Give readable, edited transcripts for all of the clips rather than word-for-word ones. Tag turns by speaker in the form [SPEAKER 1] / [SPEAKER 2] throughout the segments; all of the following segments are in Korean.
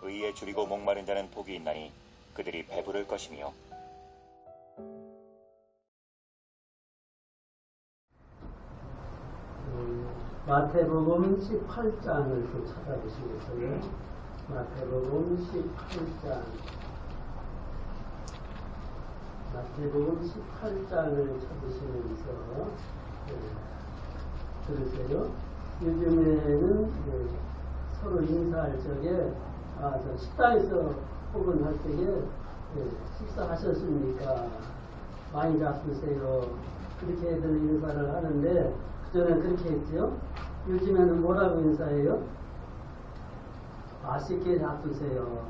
[SPEAKER 1] 의에 줄이고 목마른 자는 복이 있나니 그들이 배부를 것이며
[SPEAKER 2] 마태복음 18장을 좀 찾아보시겠어요? 마태복음 18장. 마태복음 18장을 찾으시면서 들으세요. 요즘에는 서로 인사할 적에 저 식당에서 혹은 할 때에 식사하셨습니까? 많이 잡수세요. 그렇게들 인사를 하는데 그전에는 그렇게 했죠. 요즘에는 뭐라고 인사해요? 맛있게 잡수세요.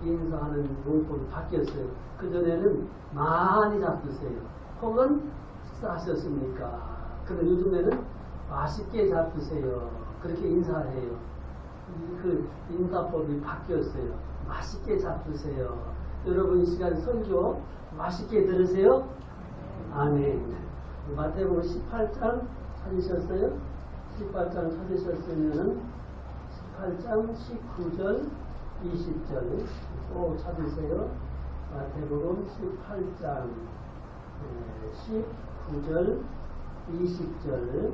[SPEAKER 2] 인사하는 문법이 바뀌었어요. 그전에는 많이 잡수세요. 혹은 식사하셨습니까? 그런데 요즘에는 맛있게 잡수세요. 그렇게 인사해요. 그 인사법이 바뀌었어요. 맛있게 잡수세요. 여러분 이 시간 설교 맛있게 들으세요? 아멘. 마태복음 18장 찾으셨어요? 18장 찾으셨으면 18장 19절 20절 꼭 찾으세요. 마태복음 18장 19절 20절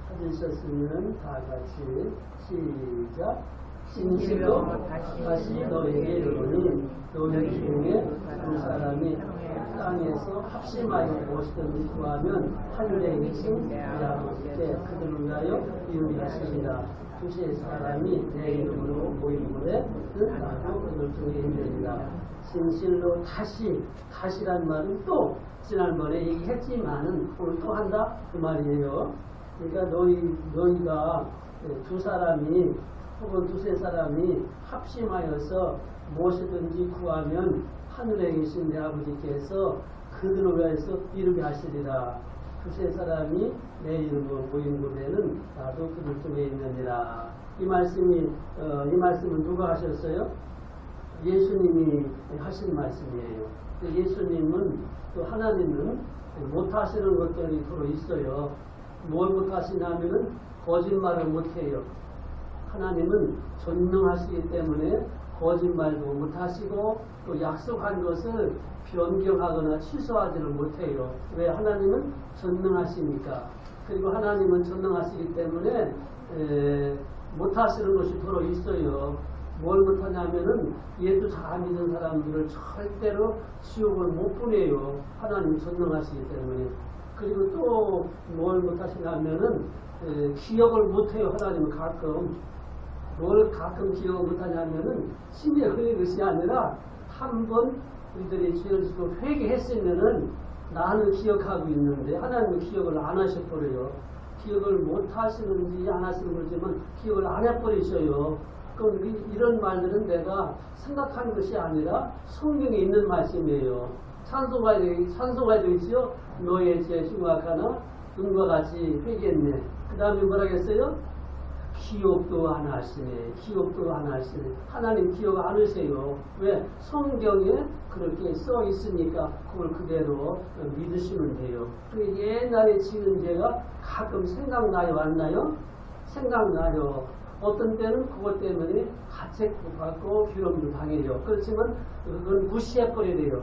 [SPEAKER 2] 찾으셨으면 다 같이 시작. 진실로 다시 너에게 이르노니 너희 중에 두 사람이 땅에서 합심하여 무엇이든지 구하면 하늘에 계신 내 아버지께 그들을 위하여 이루리하시리라. 두세 사람이 내 이름으로 모인 곳에 나도 그들 중에 있느니라. 진실로 다시란 말은 또 지난번에 얘기했지만은 오늘 또 한다 그 말이에요. 그러니까 너희가 두 사람이 혹은 두세 사람이 합심하여서 무엇이든지 구하면 하늘에 계신 내 아버지께서 그들을 위해서 이루게 하시리라. 두세 사람이 내 이름으로 모인 곳에는 나도 그들 중에 있느니라. 이 말씀은 누가 하셨어요? 예수님이 하신 말씀이에요. 예수님은 또 하나님은 못하시는 것들이 서로 있어요. 뭘 못하시냐면은 거짓말을 못해요. 하나님은 전능하시기 때문에 거짓말도 못하시고 또 약속한 것을 변경하거나 취소하지를 못해요. 왜? 하나님은 전능하시니까. 그리고 하나님은 전능하시기 때문에 못하시는 것이 서로 있어요. 뭘 못하냐면은 얘도 잘 믿는 사람들을 절대로 지옥을 못 보내요. 하나님 전능하시기 때문에. 그리고 또 뭘 못하시냐면은 기억을 못해요. 하나님은 가끔. 뭘 가끔 기억을 못하냐면은 심지어 그것이 아니라 한 번 우리들이 죄를 짓고 회개했으면은 나는 기억하고 있는데 하나님은 기억을 안 하셔버려요. 기억을 못 하시는지 안 하시는 거지만 기억을 안 해버리셔요. 그럼 이런 말들은 내가 생각한 것이 아니라 성경에 있는 말씀이에요. 찬송가에 되어 있죠. 너의 죄 흉악하나 눈과 같이 회개했네. 그 다음에 뭐라 했어요? 기억도 안 하시네. 기억도 안 하시네. 하나님 기억 안 하세요. 왜? 성경에 그렇게 써 있으니까 그걸 그대로 믿으시면 돼요. 그 옛날에 지은 죄가 가끔 생각나요? 안 나요? 생각나요. 어떤 때는 그것 때문에 가책도 받고 괴롭힘도 당해요. 그렇지만 그건 무시해버려야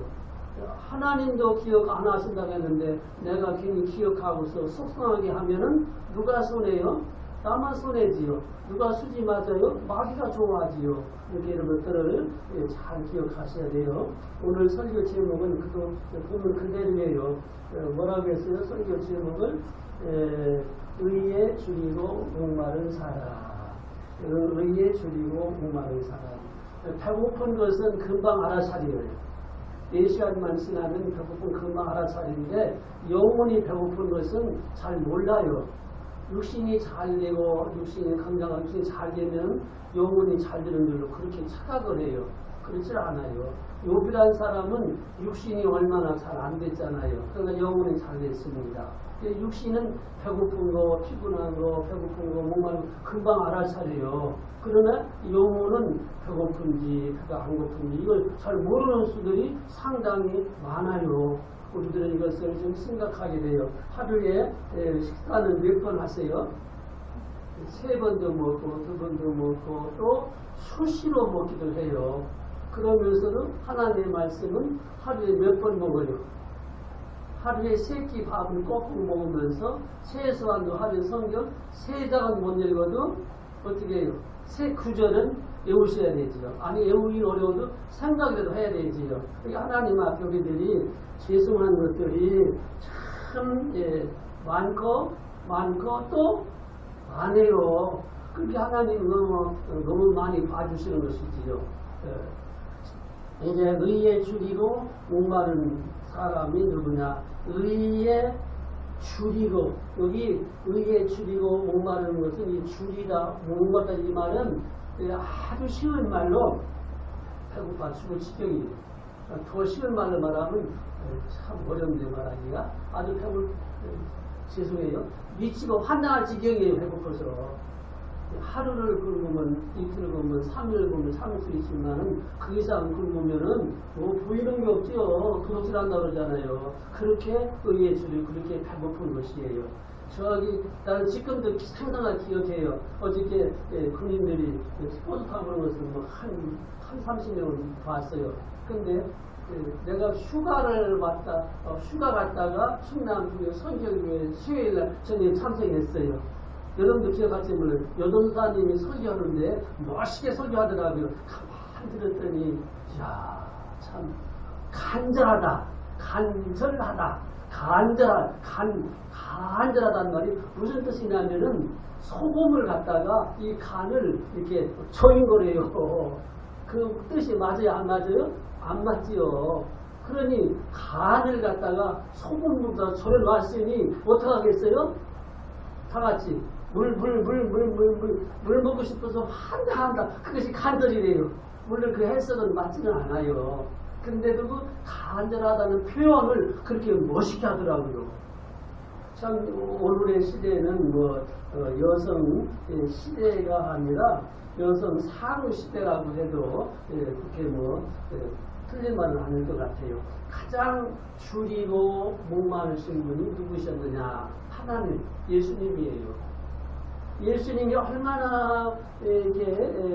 [SPEAKER 2] 하나님도 기억 안 하신다고 했는데 내가 괜히 기억하고서 속상하게 하면은 누가 손해요? 나만 손해지요. 누가 수지 맞아요? 마귀가 좋아하지요. 이렇게 이런 것들을 잘 기억하셔야 돼요. 오늘 설교 제목은 보면 그대로예요. 뭐라고 했어요? 설교 제목을 의에 줄이고 목마른 사람. 의에 줄이고 목마른 사람. 배고픈 것은 금방 알아차려요. 4시간만 지나면 배고픈 금방 알아차리는데 영혼이 배고픈 것은 잘 몰라요. 육신이 잘 되고 육신이 건강한 육신이 잘 되면 영혼이 잘 되는 줄로 그렇게 착각을 해요. 그렇지 않아요. 욥이라는 사람은 육신이 얼마나 잘 안 됐잖아요. 그러나 영혼이 잘 됐습니다. 육신은 배고픈 거, 피곤한 거, 배고픈 거, 목마른 거 금방 알아차려요. 그러나 영혼은 배고픈지 배가 안 고픈지 이걸 잘 모르는 수들이 상당히 많아요. 우리들은 이것을 좀 생각하게 돼요. 하루에 식사는 몇 번 하세요? 3번도 먹고 2번도 먹고 또 수시로 먹기도 해요. 그러면서도 하나님의 말씀은 하루에 몇 번 먹어요? 하루에 3끼 밥을 꼭 먹으면서 최소한도 하루에 성경 3장은 못 읽어도 어떻게 해요? 3구절은 외우셔야 되지요. 아니 외우기 어려워도 생각이라도 해야 되지요. 하나님 앞에 우리들이 죄송한 것들이 참 많고 또 많아요. 그렇게 하나님 너무 많이 봐주시는 것이지요. 이제 의에 줄이고 목마른 사람이 누구냐? 의에 줄이고, 여기 의에 줄이고 목마르는 것은 이 줄이다 목마르다 이 말은 아주 쉬운 말로 배고파 죽을 지경이에요. 더 쉬운 말로 말하면 참 어려운데 말하기가 아주 죄송해요. 미치고 환장할 지경이에요. 배고파서. 하루를 굶으면 이틀을 굶으면 3일을 굶으면 참을 수 있지만은 그 이상 굶으면은 뭐 보이는 게 없죠. 도둑질한다 그러잖아요. 그렇게 의에 줄이고 그렇게 배고픈 것이에요. 나는 지금도 상당히 기억해요. 어저께 군인들이 스포츠 타보는 것을 한 30명을 봤어요. 근데 내가 휴가를 갔다가 충남 선교교회 수요일날 저녁에 참석했어요. 여러분도 기억하시면 여전사님이 설교하는데 멋있게 설교하더라고요. 가만히 들었더니 이야 참 간절하다는 말이 무슨 뜻이냐면은 소금을 갖다가 이 간을 이렇게 조인 거래요. 그 뜻이 맞아요? 안 맞아요? 안 맞지요. 그러니 간을 갖다가 소금보다 조여놨으니 어떡하겠어요? 다 같이 물 먹고 싶어서 환장한다. 그것이 간절이래요. 물론 그 해석은 맞지는 않아요. 근데도 그 간절하다는 표현을 그렇게 멋있게 하더라고요. 참 오늘의 시대는 여성 시대가 아니라 여성 사후 시대라고 해도 그렇게 틀린 말은 아닐 것 같아요. 가장 줄이고 목마르신 분이 누구셨느냐? 하나님, 예수님이에요. 예수님이 얼마나 이렇게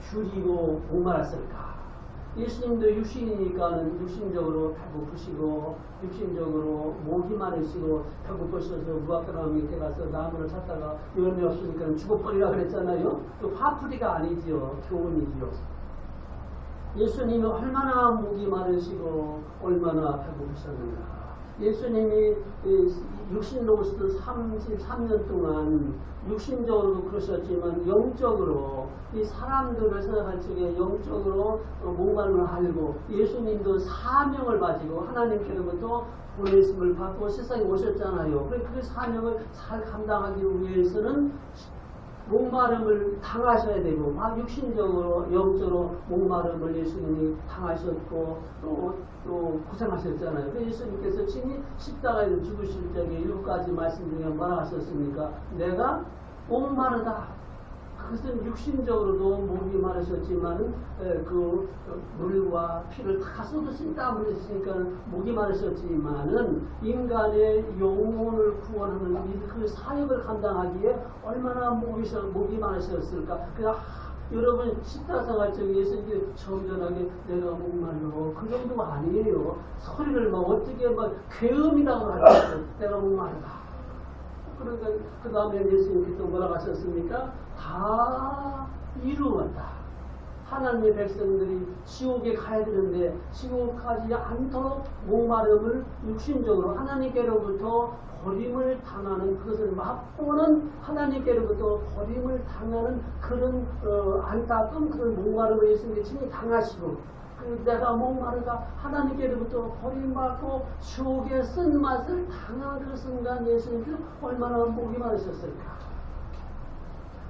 [SPEAKER 2] 줄이고 목말랐을까? 예수님도 육신이니까는 육신적으로 배고프시고 육신적으로 목이 마르시고 배고프셔서 무화과나무 밑에 가서 나무를 찾다가 열매 없으니까 죽어버리라 그랬잖아요. 또 화풀이가 아니지요. 교훈이지요. 예수님이 얼마나 목이 마르시고 얼마나 배고프셨는가. 예수님이 육신으로 오시던 33년 동안 육신적으로도 그러셨지만 영적으로 이 사람들을 생각할 적에 영적으로 목마름을 알고 예수님도 사명을 가지고 하나님께로부터 보내심을 받고 세상에 오셨잖아요. 그 사명을 잘 감당하기 위해서는 목마름을 당하셔야 되고 막 육신적으로 영적으로 목마름을 예수님이 당하셨고 또 고생하셨잖아요. 그래서 예수님께서 친히 십자가에서 죽으실 적에 7가지 말씀 중에 뭐라 하셨습니까? 내가 목마르다. 그것은 육신적으로도 목이 마르셨지만 그 물과 피를 다 쏟으신 땀을 흘리시니까 목이 마르셨지만은 인간의 영혼을 구원하는 그 사역을 감당하기에 얼마나 목이 마르셨을까. 여러분 십자생활 중에 예수님이 정전하게 내가 목말라 그 정도가 아니에요. 소리를 막 어떻게 막 괴음이라고 하죠. 내가 목마르다. 그러니까 그 다음에 예수님께서 뭐라고 하셨습니까? 다 이루었다. 하나님의 백성들이 지옥에 가야 되는데 지옥 가지 않도록 목마름을 육신적으로 하나님께로부터 버림을 당하는 그것을 맛보는 하나님께로부터 버림을 당하는 그런 안타까운 그런 목마름을 예수님이 친히 당하시고 내가 목마르다 하나님께로부터 버림받고 지옥의 쓴맛을 당한 그 순간 예수님께서 얼마나 목이 마르셨을까.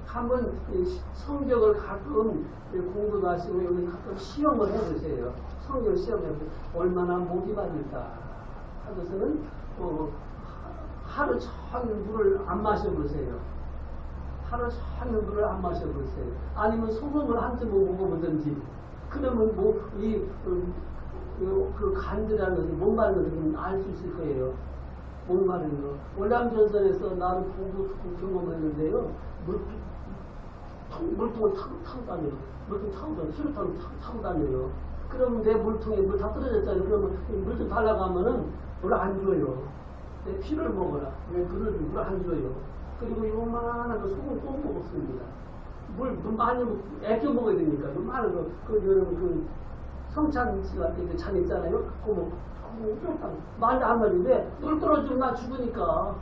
[SPEAKER 2] 한번 성경을 가끔 공부도 하시고 여기 가끔 시험을 해보세요. 성경 시험해보세요. 얼마나 목이 마를까 하고서는 하루 종일 물을 안 마셔보세요. 하루 종일 물을 안 마셔보세요. 아니면 소금을 한 줌 먹어보든지. 그러면 그 간들하는 것을 못 마르는 것을 알 수 있을 거예요. 목마른 거. 월남전선에서 나는 보고 경험했는데요. 물통을 타고 다녀요. 물통 타고 다녀요. 수류탄을 타고 다녀요. 그러면 내 물통에 물 다 떨어졌잖아요. 그러면 물 좀 달라고 하면은 물 안 줘요. 내 피를 먹어라. 왜 그걸 물 안 줘요. 그리고 요만한 거 소금 꼭 먹었습니다. 물 많이 애껴 먹어야 되니까. 요만한 거. 여러분 성찬지가 때 잔 있잖아요. 그거 말도 안 말인데 물 떨어지면 나 죽으니까.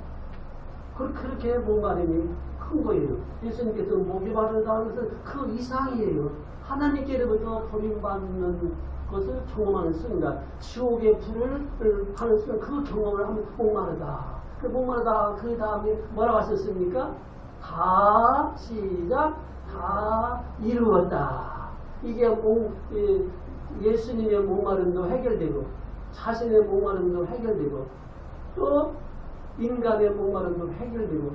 [SPEAKER 2] 그렇게 목마름이 큰 거예요. 예수님께서 목이 마르다 것은 그 이상이에요. 하나님께로부터 버림받는 것을 경험하는 순간, 지옥의 불을 받는 순간 그 경험을 하면 목마르다. 그 목마르다 그 다음에 뭐라고 하셨습니까? 다 시작 다 이루었다. 이게 예수님의 목마름도 해결되고 자신의 목마름도 해결되고 또 인간의 목마름도 해결되고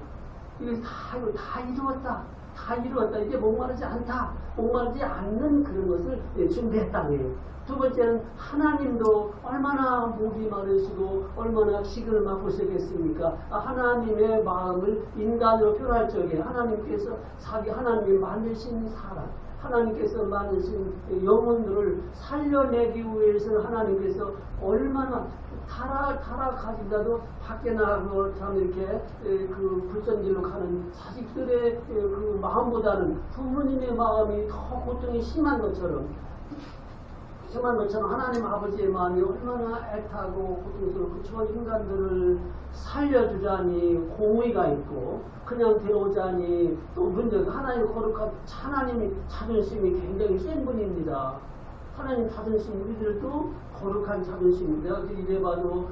[SPEAKER 2] 이거 다 이루었다. 다 이루었다. 이게 목마르지 않다. 목마르지 않는 그런 것을 준비했다는 거예요. 두 번째는 하나님도 얼마나 목이 마르시고 얼마나 기근을 맛보셨겠습니까? 하나님의 마음을 인간으로 표현할 적에 하나님께서 하나님이 만드신 사람, 하나님께서 만드신 영혼들을 살려내기 위해서 하나님께서 얼마나 타락하시다도 밖에 나가고 참 이렇게 그 불전질로 가는 자식들의 그 마음보다는 부모님의 마음이 더 고통이 심한 것처럼 하나님 아버지의 마음이 얼마나 애타고 고통스럽고 저 인간들을 살려주자니 공의가 있고 그냥 데려오자니 또 문제가 하나님 거룩한 하나님이 자존심이 굉장히 센 분입니다. 하나님 자존심 우리들도 거룩한 자존심 내가 이래봐도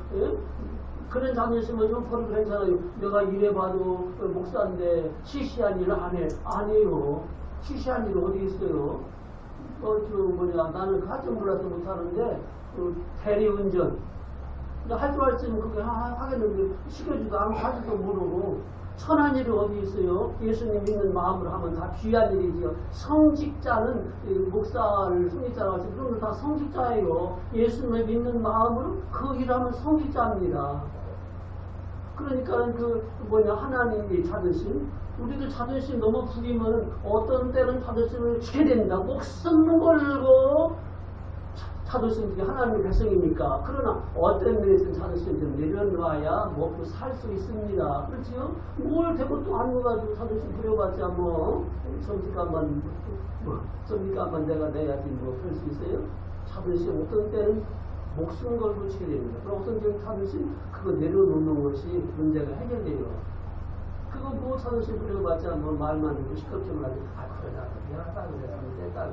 [SPEAKER 2] 그런 자존심은 좀 버리고 괜찮아요. 내가 이래봐도 목사인데 시시한 일을 안 해. 아니에요. 시시한 일 어디 있어요? 나는 할줄 몰라서 못하는데 대리운전 할 줄 알았으면 그게 하겠는데 시켜주도 않고 하지도 모르고 천한 일이 어디 있어요? 예수님 믿는 마음으로 하면 다 귀한 일이지요. 성직자는 목사를 성직자라고 하시고 그런 거 다 성직자예요. 예수님을 믿는 마음으로 그 일을 하면 성직자입니다. 그러니까 하나님의 자존심 우리도 자존심 너무 부리면 어떤 때는 자존심을 지켜야 됩니다. 목숨 걸고 자존심 중에 하나님의 백성이니까. 그러나 어떤 면에서는 자존심을 좀 내려놔야 먹고 살 수 있습니다. 그렇지요? 뭘 대고 또 안 넣어가지고 자존심 부려봤자 점집값만 내가 내야지 그럴 수 있어요? 자존심 어떤 때는 목숨 걸고 지켜야 됩니다. 그럼 어떤 때는 자존심 그거 내려놓는 것이 문제가 해결돼요. 그거 자존심 부려봤자 말만 듣고 시끄럽지만 그러다 미안하다 그랬다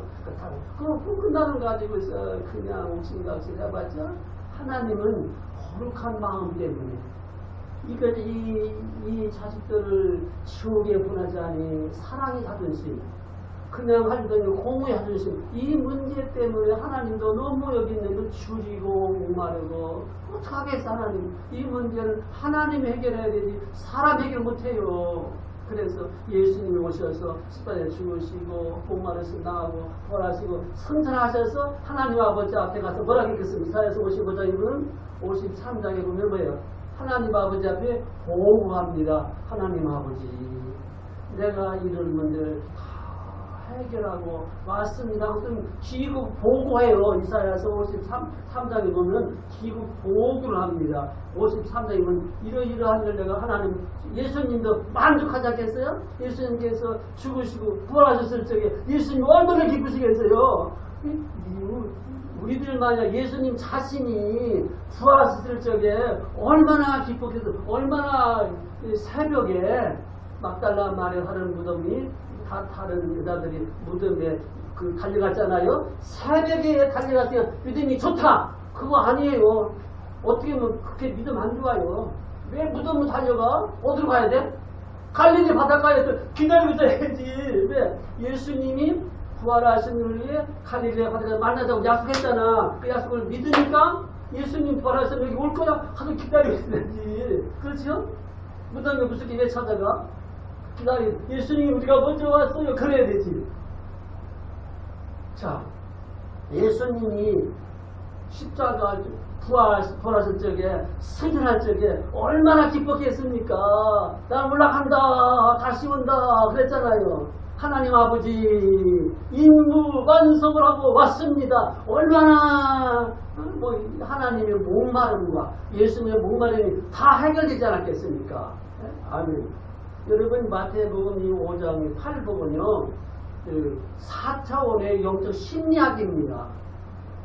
[SPEAKER 2] 그거 끝나는 가지고서 그냥 옥신각신 해봤자 하나님은 거룩한 마음 때문에 이 자식들을 지옥에 보내지 않니 사랑의 자존심 그냥 하려더니 공의 자존심 이 문제 때문에 하나님도 너무 여기 있는 걸 줄이고 목마르고 어떡하겠어 하나님 이 문제는 하나님이 해결해야 되지 사람 해결 못해요. 그래서 예수님이 오셔서 십자가에 죽으시고 목마르시 나가고 벌하시고 승천하셔서 하나님 아버지 앞에 가서 뭐라고 했겠습니까? 이사야서 55장에 53장에 보면 뭐예요? 하나님 아버지 앞에 보고합니다. 하나님 아버지 내가 이런 문제를 해결하고 왔습니다. 무슨 기국 보고해요. 이사야서 53장에 보면 기국 보고를 합니다. 53장에 보면 이러이러한 걸 내가 하나님 예수님도 만족하지 않겠어요? 예수님께서 죽으시고 부활하셨을 적에 예수님 얼마나 기쁘시겠어요? 우리들 만약 예수님 자신이 부활하셨을 적에 얼마나 기뻤겠어요? 얼마나 새벽에 막달라 마리아 하는 무덤이 다른 여자들이 무덤에 달려갔잖아요. 새벽에 달려갔으면 믿음이 좋다. 그거 아니에요. 어떻게 보면 그렇게 믿음 안 좋아요. 왜 무덤으로 달려가? 어디로 가야 돼? 갈릴리 바닷가에서 기다리고 있어야지. 왜? 예수님이 부활하신 후에 갈릴리 바닷가에 만나자고 약속했잖아. 그 약속을 믿으니까 예수님 부활하신 여기 올 거야 하고 기다리고 있어야지. 그렇죠? 무덤에 무섭게 왜 찾아가? 예수님이 우리가 먼저 왔어요. 그래야 되지. 자, 예수님이 십자가 부활하실 적에, 승천할 적에 얼마나 기뻤겠습니까? 난 올라간다, 다시 온다 그랬잖아요. 하나님 아버지 임무 완성을 하고 왔습니다. 얼마나 하나님의 목마름과 예수님의 목마름이 다 해결되지 않았겠습니까? 아멘. 여러분 마태복음 5장 8복은요 4차원의 영적 심리학입니다.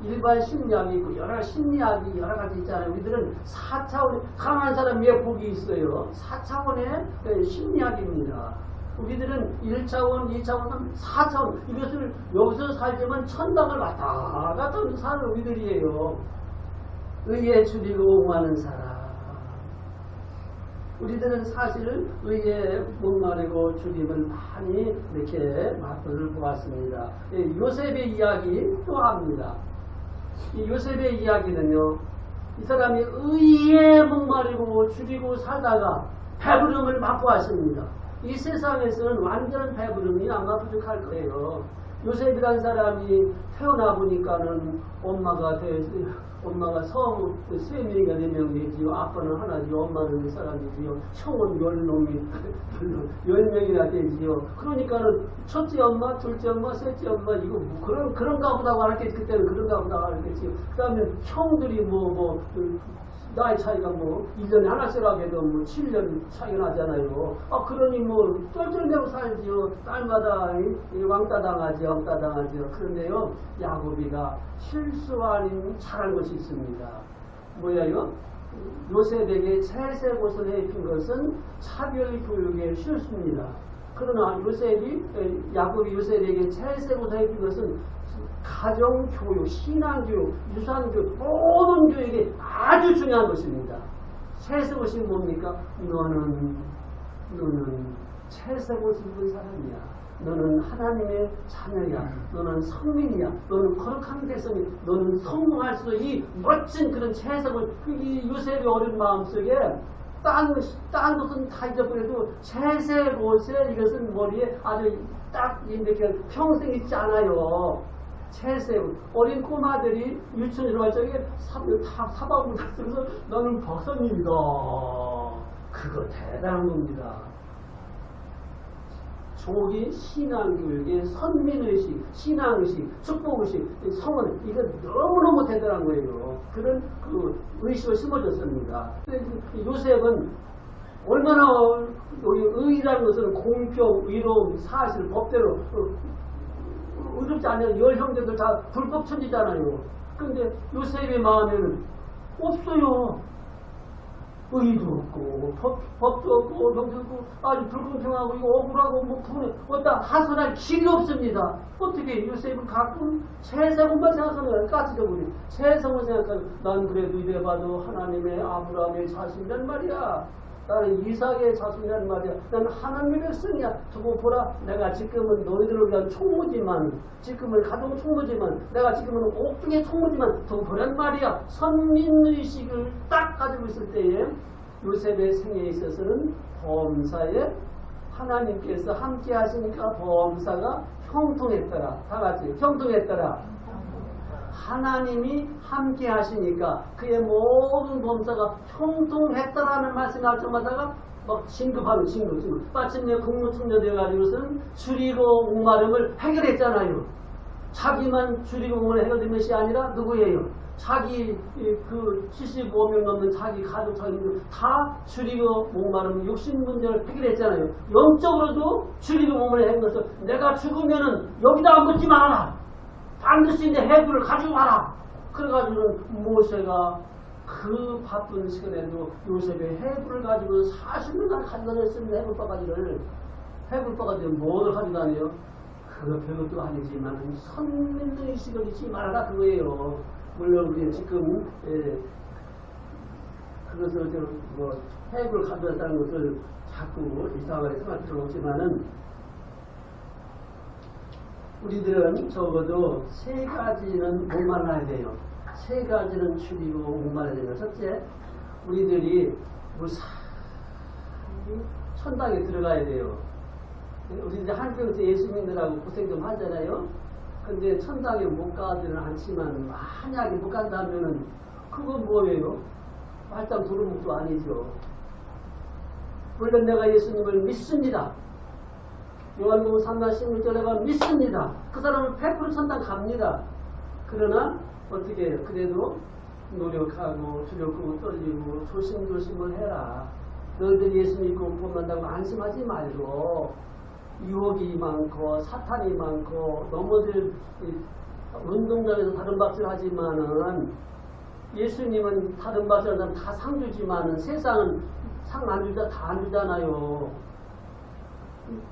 [SPEAKER 2] 일반 심리학이 있고 여러 심리학이 여러 가지 있잖아요. 우리들은 4차원의 가난한 사람 위에 복이 있어요. 4차원의 심리학입니다. 우리들은 1차원, 2차원, 4차원 이것을 여기서 살지만 천당을 왔다 갔다 사는 우리들이에요. 의에 줄이고 목마른 사람. 우리들은 사실 의에 목마르고 줄임을 많이 이렇게 맛보를 보았습니다. 요셉의 이야기 또 합니다. 이 요셉의 이야기는요, 이 사람이 의에 목마르고 줄이고 살다가 배부름을 맛보았습니다. 이 세상에서는 완전한 배부름이 아마 부족할 거예요. 요셉이라는 사람이 태어나 보니까는 엄마가 성 3명이가 4명 되지요. 아빠는 하나지요. 엄마는 4사람이지요. 형은 10명이나 되지요. 그러니까는 첫째 엄마, 둘째 엄마, 셋째 엄마 이거 뭐 그런가 보다고 알았겠지. 그때는 그런가 보다고 알았겠지. 그 다음에 형들이 나이 차이가 1년에 하나씩라고 해도 7년 차이가 나잖아요. 그러니 쩔쩔매고 살지요. 딸마다 왕따 당하지요. 그런데요, 야곱이가 실수 아닌 잘한 것이 있습니다. 뭐야요? 요셉에게 채색 옷을 입힌 것은 차별 교육의 실수입니다. 그러나 야곱이 요셉에게 채색 옷을 입힌 것은 가정교육, 신앙교육, 유산교육, 모든 교육이 아주 중요한 것입니다. 채색 옷이 뭡니까? 너는 채색 옷을 입은 사람이야. 너는 하나님의 자녀야. 너는 성민이야. 너는 거룩한 백성이야. 너는 성공할 수 있는 이 멋진 그런 채색을 이 요셉의 어린 마음속에 딴 것은 다 잊어버려도 채색 옷에 이것은 머리에 아주 딱 이렇게 평생 있지 않아요. 채색 어린 꼬마들이 유치원에 갈 적에 사바구니 쓰면서 너는 박사님이다. 그거 대단한 겁니다. 조기 신앙교육의 선민의식, 신앙의식, 축복의식, 성은 이거 너무너무 대단한 거예요. 그런 의식을 심어줬습니다. 요셉은 얼마나 의라는 것은 공평, 의로움, 사실, 법대로 의롭지 않은 10형제들 다 불법 천지잖아요. 그런데 요셉의 마음에는 없어요. 의도 없고 법도 없고 형도 없고 아주 불공평하고 이거 억울하고 어디다 하소할 길이 없습니다. 어떻게 요셉은 가끔 세상만 생각하면 까치져버리 세상을 생각하면 난 그래도 이래봐도 하나님의 아브라함의 자손이란 말이야. 나는 이삭의 자손이란 말이야. 난 하나님의 백성이야. 두고 보라. 내가 지금은 너희들을 위한 총무지만 지금은 가동 총무지만 내가 지금은 옥중의 총무지만 두고 보란 말이야. 선민의식을 딱 가지고 있을 때에 요셉의 생애에 있어서는 범사에 하나님께서 함께 하시니까 범사가 형통했더라. 다 같이 형통했더라. 하나님이 함께 하시니까 그의 모든 범사가 형통했다라는 말씀을 할 때마다가 막 진급하는 진급 마침내 국무총리되어가지고서는 줄이고 목마름을 해결했잖아요. 자기만 줄이고 목마름을 해결된 것이 아니라 누구예요? 자기 75명 넘는 자기 가족 자기들 다 줄이고 목마름 욕심 문제를 해결했잖아요. 영적으로도 줄이고 목마름을 해결해서 내가 죽으면은 여기다 묻지 말아라. 반드시 내 해부를 가지고 와라. 그래가지고는 모세가 그 바쁜 시간에도 요셉의 해부를 가지고 40년간 가지고 다녔습니다. 해불바가지고 뭐를 가지고 다녀요? 그거 별것도 아니지만 선민의식을 잊지 말아라 그거예요. 물론 우리는 지금 그것을 해부를 가져왔다는 것을 자꾸 이상하게 생각할 필요는 없지만은 우리들은 적어도 3가지는 목말라야 돼요. 3가지는 줄이고 목말라야 돼요. 첫째, 우리들이 무사히 천당에 들어가야 돼요. 우리들 한평생 예수 믿느라고 고생 좀 하잖아요. 근데 천당에 못 가지는 않지만 만약에 못 간다면은 그건 뭐예요? 말짱 도루묵도 아니죠. 물론 내가 예수님을 믿습니다. 요한복음 3장 16절에 내가 믿습니다. 그 사람은 100% 천당 갑니다. 그러나 어떻게 해요? 그래도 노력하고 두렵고 떨리고 조심조심을 해라. 너희들이 예수 믿고 구원한다고 안심하지 말고 유혹이 많고 사탄이 많고 넘어질 운동장에서 다른 박질 하지만은 예수님은 다른 박질 하는 사람 다 상 주지만은 세상은 상 안 주자 다 안 주잖아요.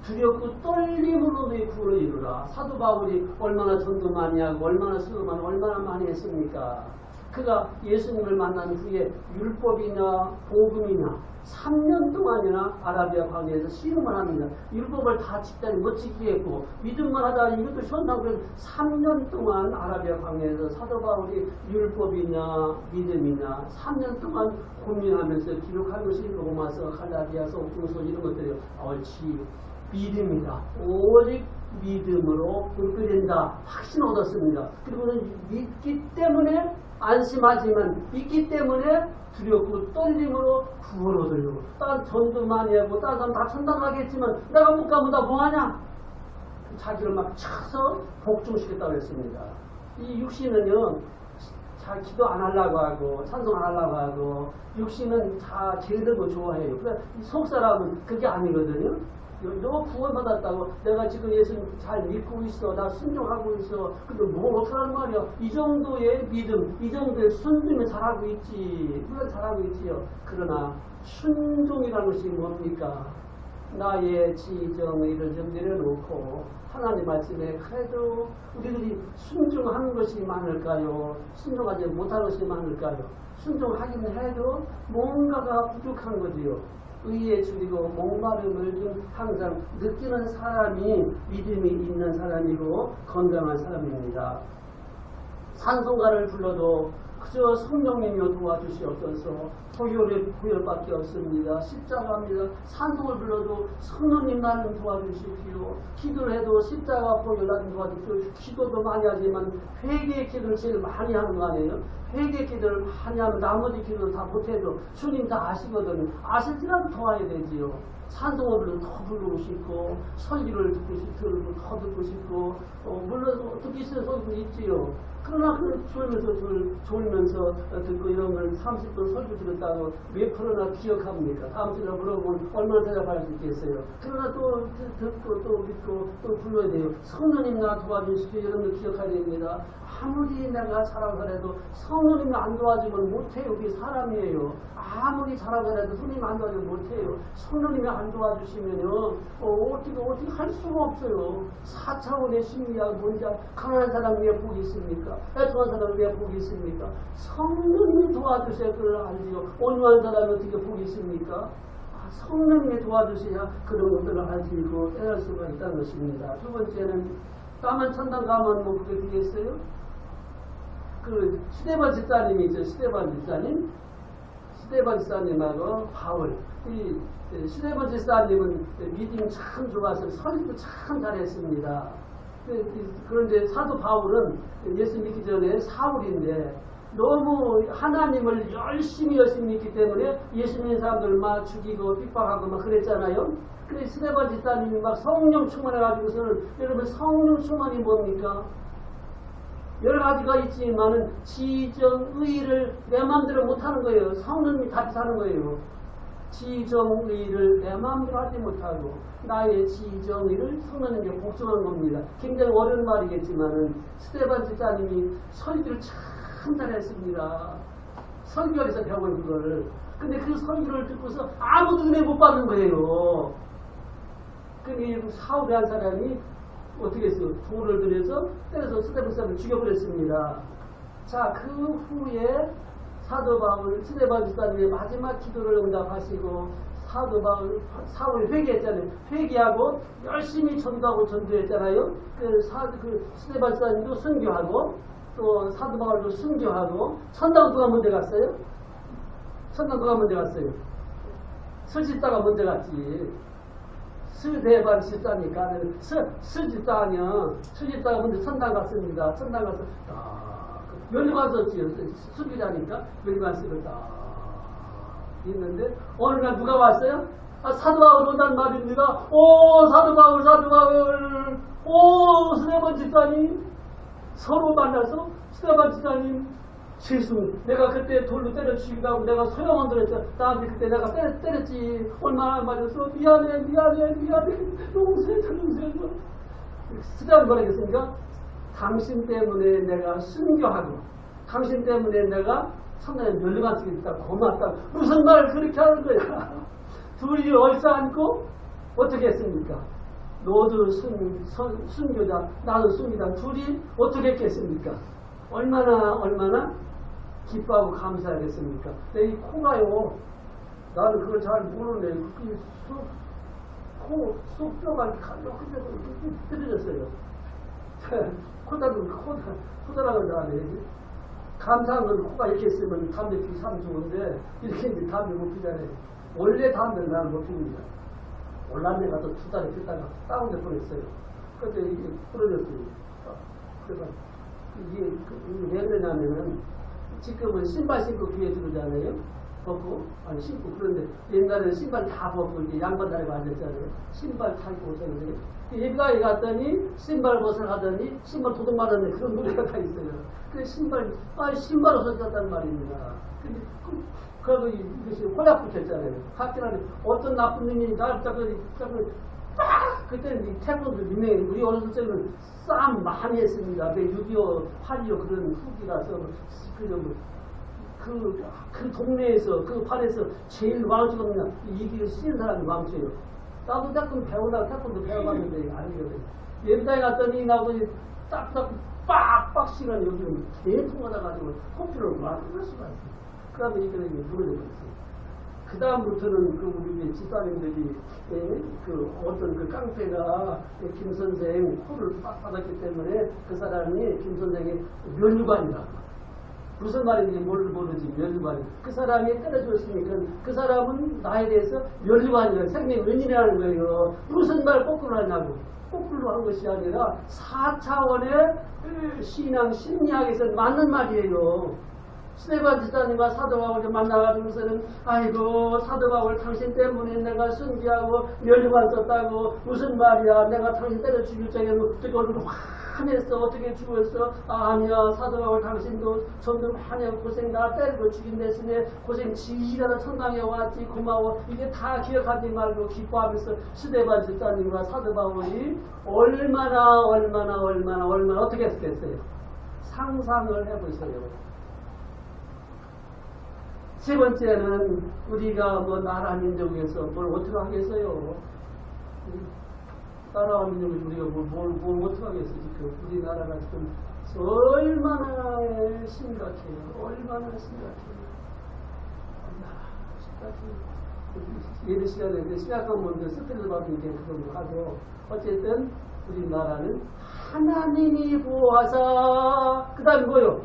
[SPEAKER 2] 두렵고 떨림으로 너희 구원을 이루라. 사도 바울이 얼마나 전도 많이 하고 얼마나 수고 많이 얼마나 많이 했습니까? 그가 예수님을 만난 후에 율법이나 복음이나 3년 동안이나 아라비아 광야에서 씨름을 합니다. 율법을 다 지키다니 못 지키겠고 믿음만 하다니 이것도 쉬운다고 해서 3년 동안 아라비아 광야에서 사도 바울이 율법이나 믿음이나 3년 동안 고민하면서 기록한 것이 로마서, 갈라디아서, 옥중서 이런 것들이 옳지 믿음이다. 오직 믿음으로 그렇게 된다. 확신 얻었습니다. 그리고는 믿기 때문에 안심하지만 믿기 때문에 두렵고 떨림으로 구원 얻으려고 딴 전도 많이 하고 딴 사람 다 천당 가겠지만 내가 못 가면 나 뭐하냐? 자기를 막 쳐서 복종시켰다고 했습니다. 이 육신은요 자 기도 안 하려고 하고 찬송 안 하려고 하고 육신은 다 제대로 거 좋아해요. 그러니까 속 사람은 그게 아니거든요. 너 구원받았다고 내가 지금 예수님 잘 믿고 있어 나 순종하고 있어 근데 뭘 어떡하는 말이야. 이 정도의 믿음 이 정도의 순종을 잘하고 있지 물론 잘하고 있지요. 그러나 순종이라는 것이 뭡니까? 나의 지정의를 좀 내려놓고 하나님 말씀에 그래도 우리들이 순종하는 것이 많을까요? 순종하지 못하는 것이 많을까요? 순종하긴 해도 뭔가가 부족한 거지요. 의에 줄이고 목마름을 좀 항상 느끼는 사람이 믿음이 있는 사람이고 건강한 사람입니다. 찬송가를 불러도 그저 성령님이 도와주시옵소서. 보혈밖에 없습니다. 십자가입니다. 찬송을 불러도 성령님 나는 도와주십시오. 기도를 해도 십자가 보혈 나는 도와주십시오. 기도도 많이 하지만 회개의 기도를 제일 많이 하는 거 아니에요? 회개 기도를 많이 하면 나머지 기도를 다 못해도 주님 다 아시거든요. 아실지라도 도와야 되지요. 찬송을 더 부르고 싶고 설교를 듣고 싶고 더 듣고 싶고 물론 듣기 싫은 소리도 있지요. 그러나 그 졸면서 듣고 이런 걸 30분 설교 들었다고 몇 프로나 기억합니까? 다음 주에 물어보면 얼마나 대답할 수 있겠어요. 그러나 또 듣고 또 믿고 또 불러야 돼요. 성령님 나 도와주십시오. 여러분들 기억해야 됩니다. 아무리 내가 잘하더라도 성령님이 안 도와주면 못해요. 우리 사람이에요. 아무리 잘하더라도 성령님이 안 도와주면 못해요. 성령님이 안 도와주시면요 어떻게 할 수가 없어요. 4차원의 심리학 뭔지 강한 사람 위에 복이 있습니까? 애통한 사람 위에 복이 있습니까? 성령님이 도와주셔야 그걸 알지요. 온유한 사람이 어떻게 복이 있습니까? 성령님이 도와주셔야 그런 것들을 알 수 있고 깨달을 수가 있다는 것입니다. 두 번째는 까만 천당 가면 뭐 그게 되겠어요? 그 스데반 집사님이 있죠. 스데반 집사님하고 바울. 이 스데반 집사님은 믿음이 참 좋아서 설교도 참 잘했습니다. 그런데 사도 바울은 예수 믿기 전에 사울인데 너무 하나님을 열심히 믿기 때문에 예수 믿는 사람들 막 죽이고 핍박하고 막 그랬잖아요. 그래서 스데반 집사님이 막 성령 충만해가지고서는 여러분 성령 충만이 뭡니까? 여러 가지가 있지만은 지정의를 내 마음대로 못하는 거예요. 성령님이 답사하는 거예요. 지정의를 내 마음대로 하지 못하고 나의 지정의를 성령님께 복종하는 겁니다. 굉장히 어려운 말이겠지만은 스데반 집사님이 설교를 참 잘했습니다. 설교에서 배운 그걸. 근데 그 설교를 듣고서 아무도 은혜 못 받는 거예요. 근데 사울의 한 사람이 어떻게 했어요? 돌을 들여서 때려서 스데반 집사님을 죽여버렸습니다. 자, 그 후에 사도 바울, 스데반 집사님의 마지막 기도를 응답하시고 사도 바울, 사울이 회개했잖아요. 회개하고 열심히 전도하고 전도했잖아요. 그 스데반 집사님도 순교하고 또 사도 바울도 순교하고 천당 누가 먼저 갔어요? 천당 누가 먼저 갔어요? 서집사가 먼저 갔지. 스데반 집사니까 스집사가 먼저 천당 갔습니다. 천당 가서 멸류관 썼지요. 수비라니까 멸류관 쓰고 딱 있는데 어느 날 누가 왔어요? 사도 바울 온단 말입니다. 오 사도 바울 오 스데반 집사님 서로 만나서 스데반 집사님 실수 내가 그때 돌로 때려 죽이고 하고 내가 소용원들했죠. 나한테 그때 내가 때렸지. 얼마나 맞았어. 미안해 용서해줘. 스데반 뭐라 했습니까? 당신 때문에 내가 순교하고 당신 때문에 내가 천당에 멸류관 쓰게 됐다. 고맙다. 무슨 말을 그렇게 하는 거야. 둘이 얼싸안고 어떻게 했습니까? 너도 순교자 나도 순교자 둘이 어떻게 했겠습니까? 얼마나 기뻐하고 감사하겠습니까? 내 이 코가요. 나는 그걸 잘 모르네. 속뼈가 이렇게 뜯어졌어요. 코다라고 나네. 감사한 건 코가 이렇게 있으면 담배 피기 참 좋은데 이렇게 이제 담배 못 피잖아요. 원래 담배는 나는 못 핍니다. 올란데 가서 2달에 피다가 다운돼 버렸어요. 그때 이게 부러졌어요. 그래서 이게 왜 그러냐면은 지금은 신발 신고 귀에 들어오잖아요. 벗고 신고 그런데 옛날에는 신발 다 벗고 이제 양반 다리가 앉았잖아요. 신발 타고 오셨는데 예비가에 갔더니 신발 벗어 가더니 신발 도둑 맞았네 그런 노래가 다 있어요. 그 신발 없어졌단 말입니다. 근데 그리고 이것이 혼약 붙였잖아요. 학교 안에 어떤 나쁜 놈이 나를 잡고 그때는 태권도 유명해. 우리 어렸을 때는 싸움 많이 했습니다. 6.25, 8.25 그런 후기라서 그 동네에서 그 판에서 제일 왕초거든요. 이기를 쓰는 사람이 왕초예요. 나도 태권도 배우다가 태권도 배워봤는데 아니거든요. 예비다에 갔더니 나도 딱딱 빡빡 시간 여기는 개통하다 가지고 코피를 막을 수가 있어요. 그 다음에 이게 누워져버렸어요. 그 다음부터는 그 우리 집사님들이 그 어떤 그 깡패가 김 선생 코를 빡 받았기 때문에 그 사람이 김 선생의 멸류관이라고. 무슨 말인지 모르지 멸류관이. 그 사람이 때려줬으니까 그 사람은 나에 대해서 멸류관이에요. 생명의 은인이라는 거예요. 무슨 말 거꾸로 하냐고. 거꾸로 한 것이 아니라 4차원의 신앙 심리학에서 맞는 말이에요. 스데반 집사님과 사도 바울을 만나가지고서는 아이고 사도 바울 당신 때문에 내가 순교하고 멸류관 썼다고 무슨 말이야 내가 당신 때려 죽일 적에 어떻게 얼굴 환했어 어떻게 죽었어 아니야 사도 바울 당신도 점점 환하고 고생 나 때리고 죽인 대신에 고생 지지라도 천당에 왔지 고마워 이게 다 기억하지 말고 기뻐하면서 스데반 집사님과 사도 바울이 얼마나 어떻게 했겠어요. 상상을 해보세요. 세 번째는 우리가 뭐 나라 민족에서 뭘 어떻게 하겠어요? 나라 민족에서 우리가 뭘 어떻게 하겠어요? 지금 우리나라가 지금 얼마나 심각해요. 얼마나 심각해요. 예배 시간에 심각한 분들 스트레스 받는 게 그런 거 하고 어쨌든 우리나라는 하나님이 보호하사 그 다음에 뭐요?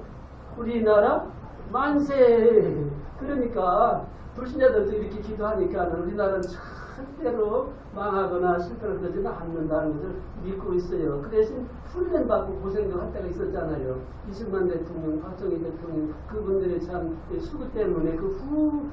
[SPEAKER 2] 우리나라 만세. 그러니까 불신자들도 이렇게 기도하니까 우리나라는 절대로 망하거나 실패를 거지는 않는다는 것을 믿고 있어요. 그 대신 훈련받고 고생도 할 때가 있었잖아요. 이승만 대통령, 박정희 대통령 그분들의 참 수고 때문에 그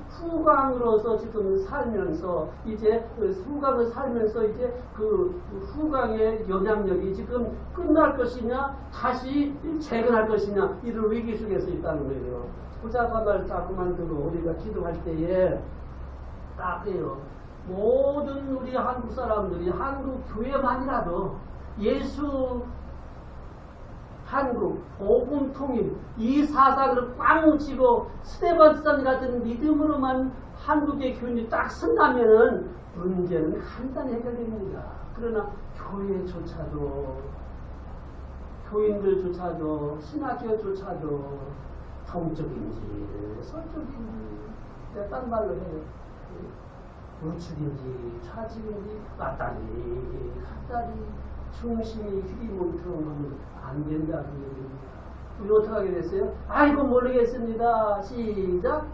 [SPEAKER 2] 후광으로서 지금 살면서 이제 그 후광을 살면서 이제 그 후광의 영향력이 지금 끝날 것이냐 다시 재건할 것이냐 이런 위기 속에서 있다는 거예요. 보자가 말 자꾸만 들고 우리가 기도할 때에 딱 해요. 모든 우리 한국 사람들이 한국 교회만이라도 예수 한국 복음 통일 이 사상을 꽉 쥐고 스데반 집사님 같은 믿음으로만 한국의 교인이 딱 쓴다면은 문제는 간단히 해결됩니다. 그러나 교인들조차도 신학교조차도 성적인지 서적인지 내가 딴 말로 해요. 우측인지 좌측인지 왔다리 갔다리 중심이 휘리몬트로 하면 안 된다는 얘기입니다. 우리 어떻게 하게 됐어요? 아이고 모르겠습니다. 시작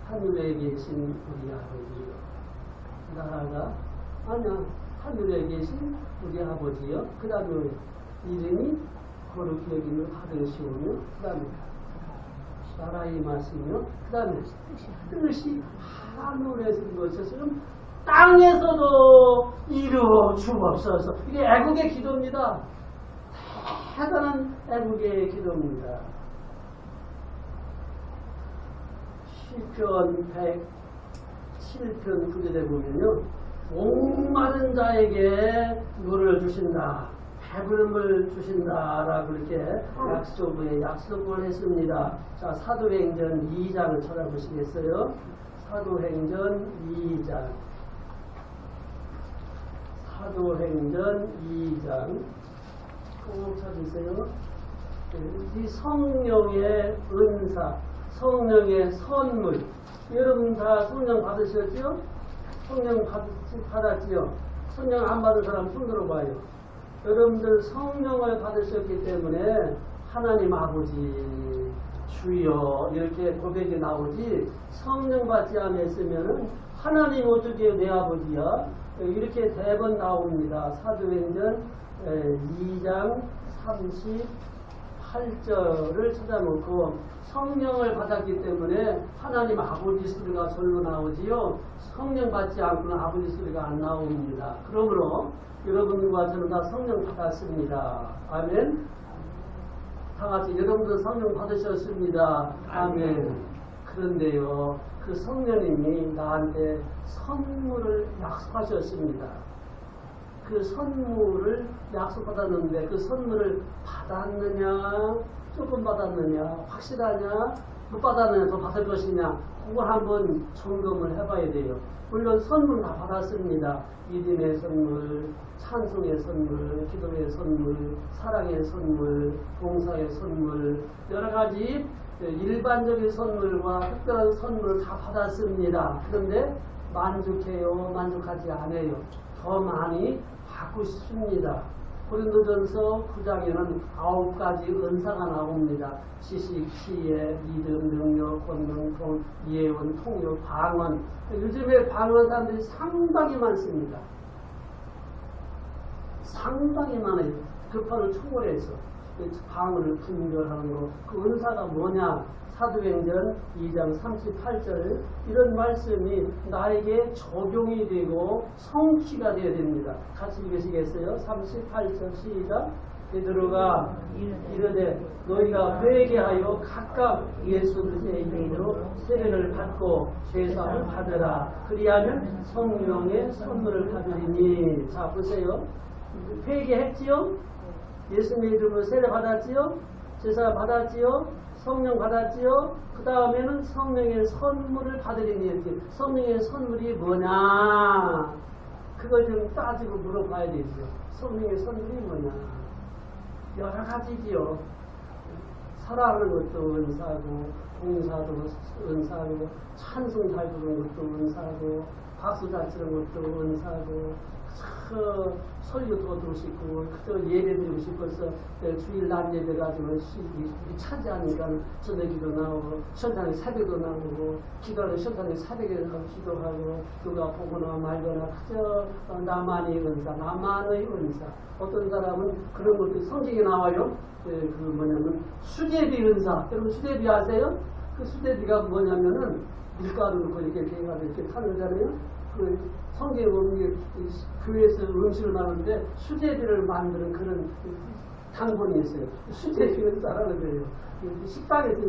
[SPEAKER 2] 하늘에 계신 우리 아버지요. 나라가 아니야 하늘에 계신 우리 아버지요. 그 다음에 이름이 거룩히 여기며 받으시오며 그 다음에 나라의 말씀이며 그 다음에 뜻이 하늘에서 것처럼 땅에서도 이루어 주옵소서. 이게 애국의 기도입니다. 대단한 애국의 기도입니다. 시편 107편 9절에 보면요, 목마른 자에게 물을 주신다, 배부름을 주신다라고 이렇게 약속을 했습니다. 자, 사도행전 2장을 찾아보시겠어요? 사도행전 2장. 사도행전 2장. 꼭 찾으세요. 이 성령의 은사, 성령의 선물. 여러분 다 성령 받으셨죠? 성령 받았지요? 성령 안 받은 사람 손 들어봐요. 여러분들 성령을 받으셨기 때문에 하나님 아버지 주여 이렇게 고백이 나오지, 성령 받지 않았으면 하나님 어떻게 내 아버지야? 이렇게 대번 나옵니다. 사도행전 2장 38절을 찾아놓고 성령을 받았기 때문에 하나님 아버지 소리가 절로 나오지요. 성령 받지 않고는 아버지 소리가 안 나옵니다. 그러므로 여러분과 저는 다 성령 받았습니다. 아멘. 다 같이 여러분도 성령 받으셨습니다. 아멘. 그런데요, 그 성령님이 나한테 선물을 약속하셨습니다. 그 선물을 약속받았는데 그 선물을 받았느냐, 조금 받았느냐, 확실하냐, 못 받았느냐, 더 받을 것이냐, 그걸 한번 점검을 해봐야 돼요. 물론 선물 다 받았습니다. 믿음의 선물, 찬송의 선물, 기도의 선물, 사랑의 선물, 봉사의 선물, 여러 가지 일반적인 선물과 특별한 선물을 다 받았습니다. 그런데 만족해요? 만족하지 않아요? 더 많이 받고 싶습니다. 고린도전서 9장에는 9가지 은사가 나옵니다. 지식, 지혜, 믿음, 능력, 권능, 돈, 예언, 통역, 방언. 요즘에 방언 사람들이 상당히 많습니다. 상당히 많아요. 급하를 초월해서 방언을 분별하는 거. 그 은사가 뭐냐? 사도행전 2장 38절 이런 말씀이 나에게 적용이 되고 성취가 되어야 됩니다. 같이 읽으시겠어요? 38절 시작. 베드로가 이르되 너희가 회개하여 각각 예수 그리스도의 이름으로 세례를 받고 죄사함을 받으라. 그리하면 성령의 선물을 받으리니. 자 보세요. 회개했지요? 예수님의 이름으로 세례 받았지요? 제사 받았지요? 성령 받았지요? 그 다음에는 성령의 선물을 받으리니. 이렇게 성령의 선물이 뭐냐? 그걸 좀 따지고 물어봐야 되죠. 성령의 선물이 뭐냐? 여러 가지지요. 사랑하는 것도 은사고, 봉사도 은사고, 찬송 잘 부르는 것도 은사고, 박수 잘 치는 것도 은사고, 설교 더 듣고 싶고, 그저 예배 드리고 싶어서 주일 낮 예배 가지고 차지하니까 저녁기도 나오고, 시원탄에 새벽도 나오고, 기도하는 시원탄에 새벽에 기도하고, 누가 보거나 말거나, 그저 나만의 은사, 나만의 은사. 어떤 사람은 그런 것도 성경에 나와요. 그 뭐냐면 수제비 은사. 여러분 수제비 아세요? 그 수제비가 뭐냐면은 밀가루 넣고 이렇게 해가지고 이렇게 타는 거잖아요. 그 성경에 보면 교회에서 음식을 나누는데 수제비를 만드는 그런 당번이 있어요. 수제비 은사라는 거예요. 식당에서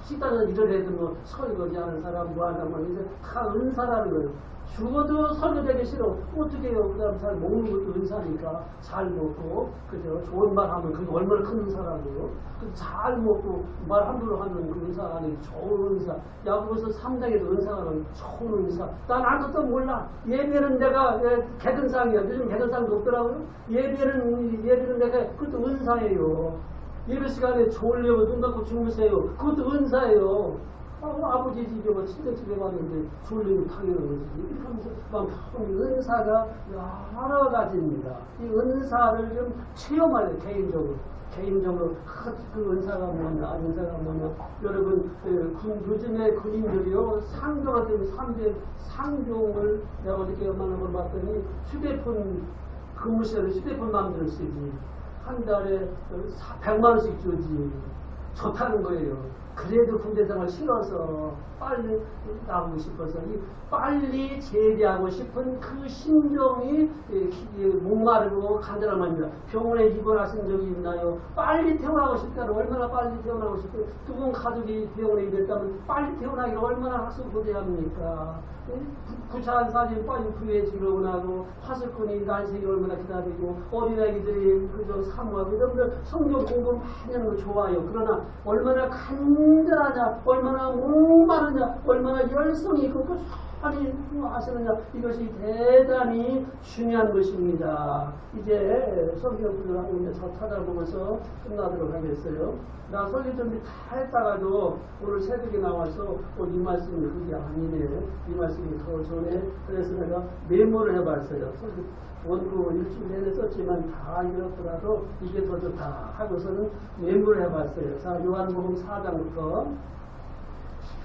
[SPEAKER 2] 식당에서 일을 해도 뭐 설거지 하는 사람 뭐 하는 거 이제 다 은사라는 거예요. 죽어도 설거지하기 싫어. 어떻게 해요? 그 다음 사람 먹는 것도 은사니까 잘 먹고, 그죠? 좋은 말 하면 그게 얼마나 큰 은사라고요? 잘 먹고 말 함부로 하면 그 은사가 아니고 좋은 은사. 야고보서 3장에도 은사가 아니고 좋은 은사. 난 아무것도 몰라. 예배는 내가 개근상이야. 요즘 개근상도 없더라고요. 예배는 내가 그것도 은사예요. 예배 시간에 졸려고 눈 감고 주무세요. 그것도 은사예요. 아버지 집에 뭐 친척 집에 갔는데 졸리면 당연한 거지. 이렇게 하면서 막 은사가 여러 가지입니다. 이 은사를 좀 체험하려 개인적으로 그 은사가 뭐냐, 은사가 뭐냐. 여러분 요즘에 군인들이요 상병한테 300 상병을 내가 어저께 만나본 봤더니 휴대폰 근무 시간에 휴대폰 마음대로 쓰지. 한 달에 100만 원씩 주지. 좋다는 거예요. 그래도 군대생활 싫어서 빨리 나오고 싶어서 빨리 제대하고 싶은 그 심정이 목마르고 간절한 말입니다. 병원에 입원하신 적이 있나요? 빨리 퇴원하고 싶다면 얼마나 빨리 퇴원하고 싶어요? 두 분 가족이 병원에 입원했다면 빨리 퇴원하기를 얼마나 학수고대합니까? 구차한 사진 빨리 구해지려고 하고 화석군이 난생이 얼마나 기다리고 어린아이들이 그저 사모하고 이런 걸 성경 공부 많이 하는 거 좋아요. 그러나 얼마나 간절하냐, 얼마나 목마르냐, 얼마나 열성이 있고 꾸준히 하시느냐, 이것이 대단히 중요한 것입니다. 이제 성경 구절을 하고 이제 저 찾아보면서 끝나도록 하겠어요. 나 설교 준비 다 했다가도 오늘 새벽에 나와서 이 말씀이 그게 아니네, 이 말씀이 더 좋네. 그래서 내가 메모를 해봤어요. 설교 원고 일주일 내내 썼지만 다 읽었더라도 이게 더 좋다 하고서는 메모를 해봤어요. 자, 요한복음 4장부터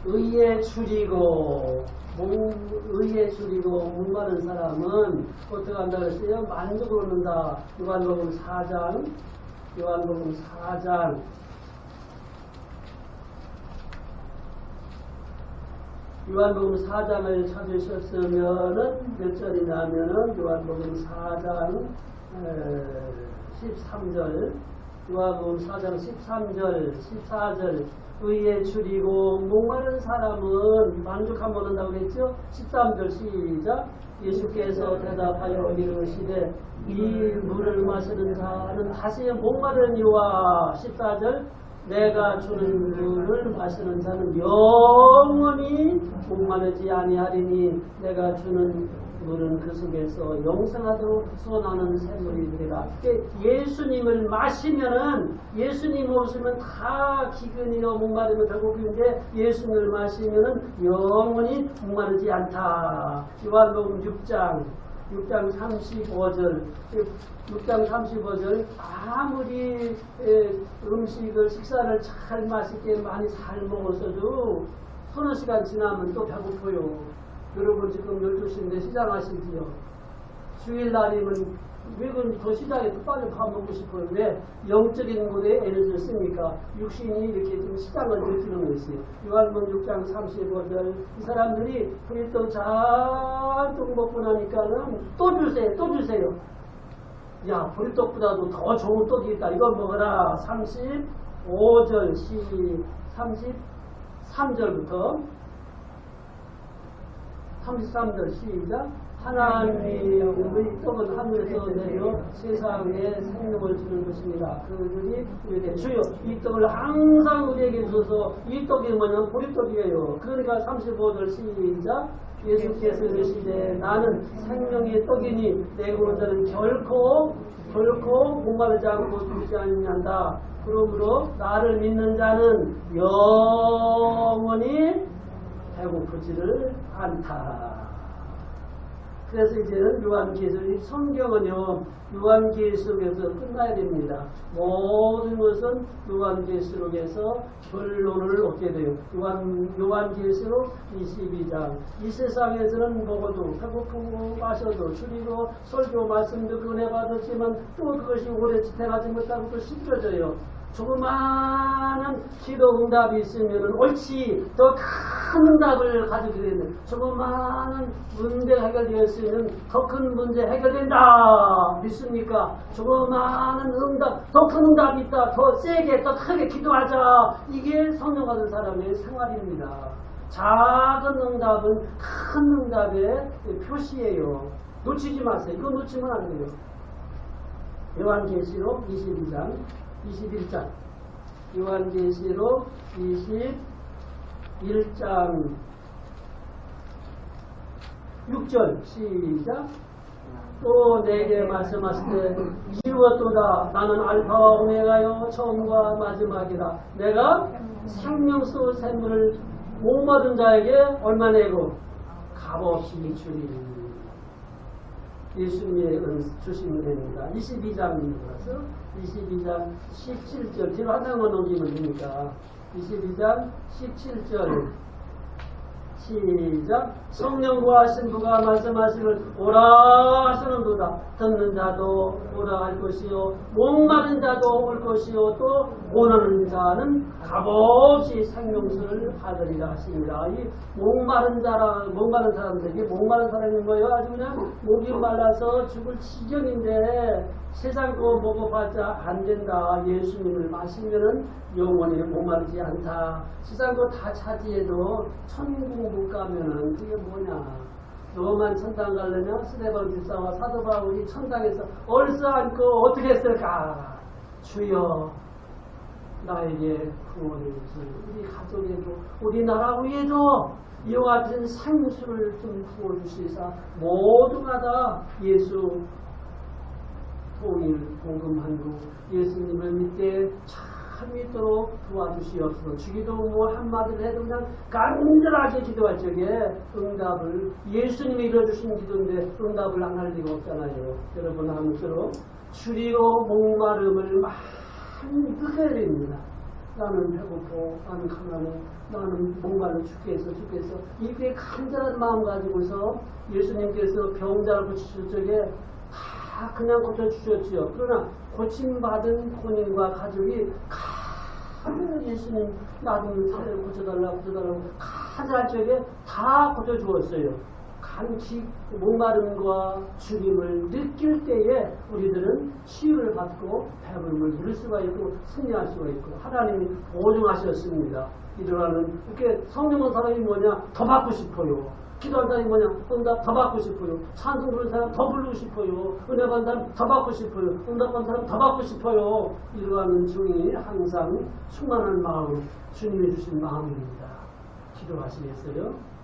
[SPEAKER 2] 의에 줄이고 목마른 사람은 어떻게 한다 그랬어요? 만족을 얻는다. 요한복음 4장 요한복음 4장을 찾으셨으면은 몇 절이냐면은 요한복음 4장 13절, 요한복음 4장 13절, 14절. 의에 줄이고 목마른 사람은 만족하면 얻는다고 그랬죠? 13절 시작. 예수께서 대답하여 이르시되 이 물을 마시는 자는 다시 목마른 이와 14절 내가 주는 물을 마시는 자는 영원히 목마르지 아니하리니 내가 주는 물은 그 속에서 영생하도록 솟아나는 샘물이 되리라. 예수님을 마시면은 예수님 없으면 다 기근이요 목마르면 배고픈데 예수님을 마시면은 영원히 목마르지 않다. 요한복음 6장 35절 아무리 식사를 잘 맛있게 많이 잘 먹었어도 서너 시간 지나면 또 배고파요. 여러분 지금 12시인데 시장 하시지요. 주일날이면 왜 그럼 더 시장에 또 빨리 밥 먹고 싶어요. 왜? 영적인 곳에 에너지를 씁니까? 육신이 이렇게 좀 시장을 느끼는 것이에요. 요한복음 6장 35절 이 사람들이 브리떡 잔뜩 먹고 나니까는 또 주세요. 야, 브리떡보다도 더 좋은 떡이 있다. 이걸 먹어라. 35절 33절부터 33절 시작. 하나님의 떡은 하늘에서 내려 세상에 생명을 주는 것입니다. 그들이 우리에게 주여 이 떡을 항상 우리에게 주셔서 이 떡이 뭐냐면 보리떡이에요. 그러니까 35절 시작. 예수께서 이르시되 나는 생명의 떡이니 내게 오는 자는 결코 목마르지 않고 죽지 않는다. 그러므로 나를 믿는 자는 영원히 배고프지를 않다. 그래서 이제는 요한계시록, 성경은요 요한계시록에서 끝나야 됩니다. 모든 것은 요한계시록에서 결론을 얻게 돼요. 요한계시록 22장. 이 세상에서는 먹어도 배고프고 마셔도 줄이고 설교 말씀도 은혜 받았지만 또 그것이 오래 지탱하지 못하고 또 씻겨져요. 조그마한 기도 응답이 있으면 옳지 더 큰 응답을 가지게 되는 조그마한 문제가 해결되었으면 더 큰 문제 해결된다. 믿습니까? 조그마한 응답, 더 큰 응답이 있다. 더 세게, 더 크게 기도하자. 이게 성령 받은 사람의 생활입니다. 작은 응답은 큰 응답의 표시예요. 놓치지 마세요. 이거 놓치면 안 돼요. 요한계시록 22장 21장 요한계시록 21장 6절 시작. 또 내게 말씀하시되 이루었도다. 나는 알파와 오메가요 처음과 마지막이라. 내가 생명수 샘물을 목마른 자에게 얼마 내고 값없이 주리. 예수님의 은 주시면 됩니다. 22장이라서 22장 17절 뒤로 한 장만 넘기면 되니까 22장 17절 시작. 성령과 신부가 말씀하시길 오라 하시는도다. 듣는 자도 오라 할 것이요 목마른 자도 올 것이요 또 원하는 자는 값없이 생명수를 받으리라 하십니다. 이 목마른 사람들이 목마른 사람이 뭐예요? 아주 그냥 목이 말라서 죽을 지경인데 세상 거 먹어봤자 안 된다. 예수님을 마시면은 영원히 목마르지 않다. 세상 거 다 차지해도 천국 못 가면은 그게 뭐냐? 너만 천당 가려면 스데반 집사와 사도 바울이 천당에서 얼싸 안고 어떻게 했을까? 주여 나에게 구원을 주시오. 우리 가족에도 우리나라 위에도 이와 같은 생수를 좀 부어주시사 모두가 다 예수 통일 복음한국 예수님을 믿게 잘 믿도록 도와주시옵소서. 주기도 뭐 한마디를 해도 그냥 간절하게 기도할 적에 응답을 예수님이 이뤄주신 기도인데 응답을 안 할 리가 없잖아요. 여러분 아무쪼록 주리로 목마름을 많이 느껴야 됩니다. 나는 배고파, 나는 가난해, 나는 목마르 죽겠어. 이렇게 간절한 마음 가지고서 예수님께서 병자를 고치실 적에 다 그냥 고쳐주셨지요. 그러나 고침받은 본인과 가족이 간절히 예수님 나 좀 고쳐달라고 간절할 적에 다 고쳐주었어요. 간직 목마름과 주님을 느낄 때에 우리들은 치유를 받고 배부름을 누릴 수가 있고 승리할 수가 있고 하나님이 보증하셨습니다. 이러라는 이렇게 성령의 사람이 뭐냐 더 받고 싶어요. 기도한 사람이 뭐냐 응답 더 받고 싶어요. 찬송 부르는 사람 더 부르고 싶어요. 은혜 받는 사람 더 받고 싶어요. 응답 받는 사람 더 받고 싶어요. 이러한 중이 항상 충만한 마음 주님이 주신 마음입니다. 기도하시겠어요?